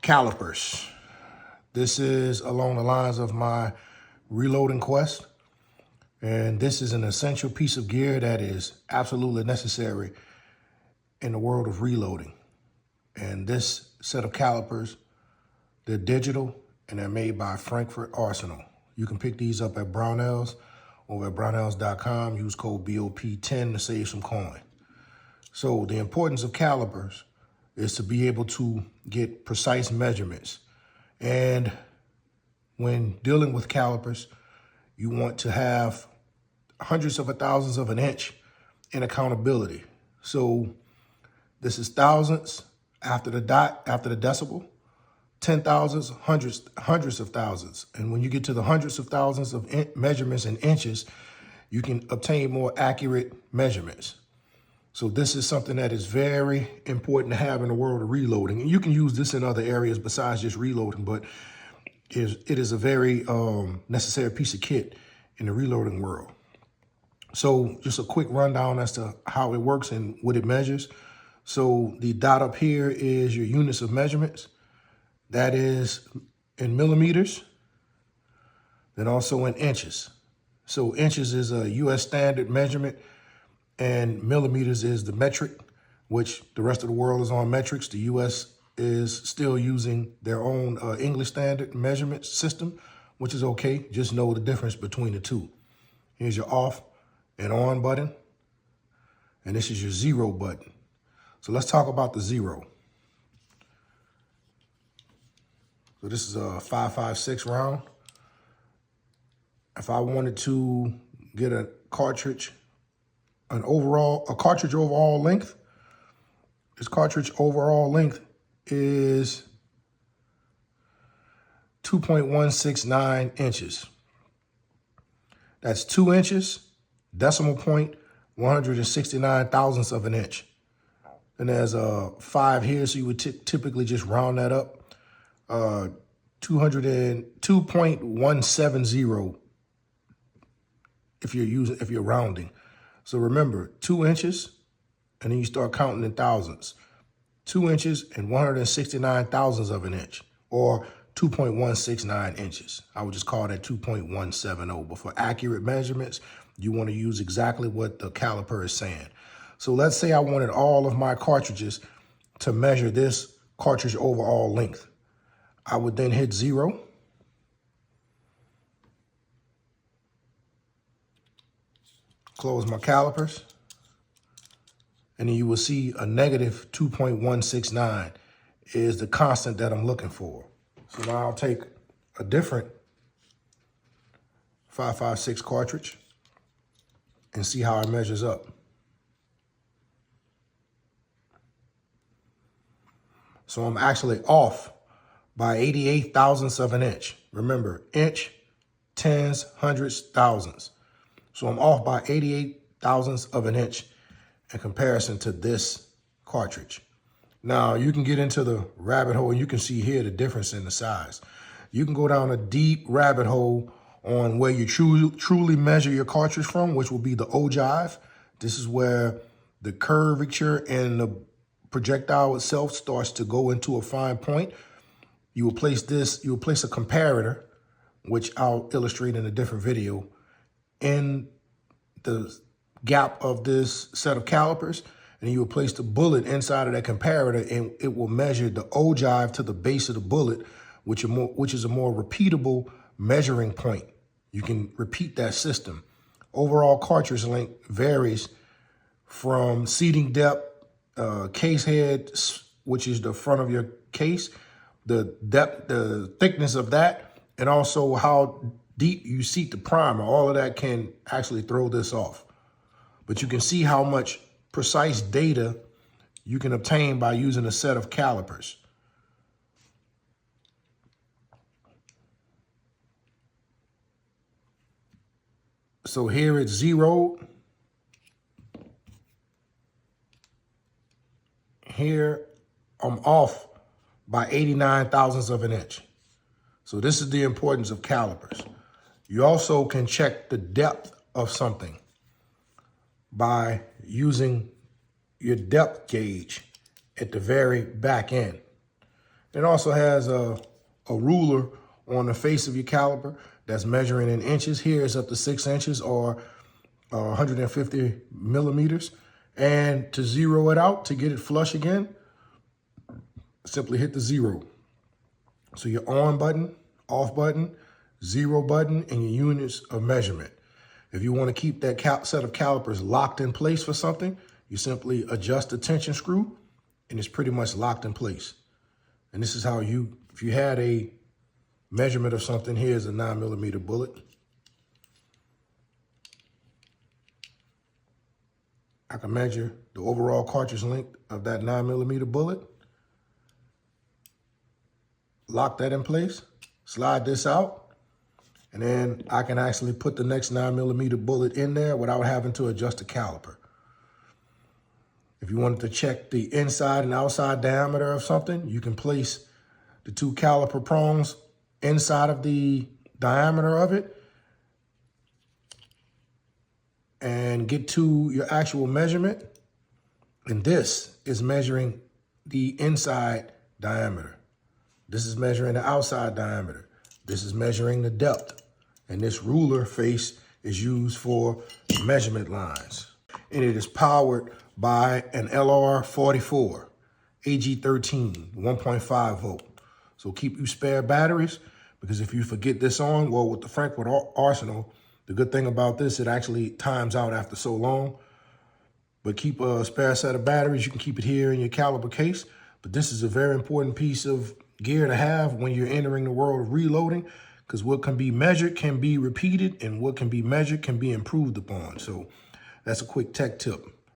calipers. This is along the lines of my reloading quest. And this is an essential piece of gear that is absolutely necessary in the world of reloading. And this set of calipers, they're digital and they're made by Frankfurt Arsenal. You can pick these up at Brownells over at brownells.com. Use code BOP10 to save some coin. So the importance of calipers is to be able to get precise measurements. And when dealing with calipers, you want to have hundreds of thousands of an inch in accountability. So this is thousandths after the dot, after the decimal, 10 thousandths, hundreds of thousands. And when you get to the hundreds of thousands of measurements in inches, you can obtain more accurate measurements. So this is something that is very important to have in the world of reloading. And you can use this in other areas besides just reloading, but it is a very necessary piece of kit in the reloading world. So just a quick rundown as to how it works and what it measures. So the dot up here is your units of measurements. That is in millimeters, then also in inches. So inches is a US standard measurement and millimeters is the metric, which the rest of the world is on metrics. The US is still using their own English standard measurement system, which is okay. Just know the difference between the two. Here's your off and on button, and this is your zero button. So let's talk about the zero. So this is a 5.56 round. If I wanted to get a cartridge, a cartridge overall length, this cartridge overall length is 2.169 inches. That's 2 inches, decimal point, 169 thousandths of an inch. And there's a 5 here, so you would typically just round that up. 2.170 if you're rounding. So remember, 2 inches, and then you start counting in thousandths. 2 inches and 169 thousandths of an inch, or 2.169 inches. I would just call that 2.170. But for accurate measurements, you want to use exactly what the caliper is saying. So let's say I wanted all of my cartridges to measure this cartridge overall length. I would then hit 0. Close my calipers. And then you will see a negative 2.169 is the constant that I'm looking for. So now I'll take a different 5.56 cartridge and see how it measures up. So I'm actually off by 88 thousandths of an inch. Remember, inch, tens, hundreds, thousandths. So I'm off by 88 thousandths of an inch in comparison to this cartridge. Now you can get into the rabbit hole and you can see here the difference in the size. You can go down a deep rabbit hole on where you truly measure your cartridge from, which will be the ogive. This is where the curvature and the projectile itself starts to go into a fine point. You will place a comparator, which I'll illustrate in a different video, in the gap of this set of calipers, and you will place the bullet inside of that comparator, and it will measure the ogive to the base of the bullet, which is a more repeatable measuring point. You can repeat that system. Overall cartridge length varies from seating depth, case head, which is the front of your case, the depth, the thickness of that, and also how deep you seat the primer. All of that can actually throw this off. But you can see how much precise data you can obtain by using a set of calipers. So here it's 0. Here I'm off by 89 thousandths of an inch. So this is the importance of calipers. You also can check the depth of something by using your depth gauge at the very back end. It also has a ruler on the face of your caliper that's measuring in inches. Here is up to 6 inches or 150 millimeters. And to zero it out, to get it flush again, simply hit the 0. So your on button, off button, 0 button, and your units of measurement. If you want to keep that set of calipers locked in place for something, you simply adjust the tension screw and it's pretty much locked in place. And this is how if you had a measurement of something, here's a 9mm bullet. I can measure the overall cartridge length of that 9mm bullet. Lock that in place, slide this out, and then I can actually put the next 9mm bullet in there without having to adjust the caliper. If you wanted to check the inside and outside diameter of something, you can place the 2 caliper prongs inside of the diameter of it and get to your actual measurement. And this is measuring the inside diameter. This is measuring the outside diameter. This is measuring the depth. And this ruler face is used for measurement lines. And it is powered by an LR44, AG13, 1.5 volt. So keep you spare batteries, because if you forget this on, well, with the Frankfurt Arsenal, the good thing about this, it actually times out after so long. But keep a spare set of batteries. You can keep it here in your caliper case. But this is a very important piece of gear to have when you're entering the world of reloading, because what can be measured can be repeated, and what can be measured can be improved upon. So that's a quick tech tip.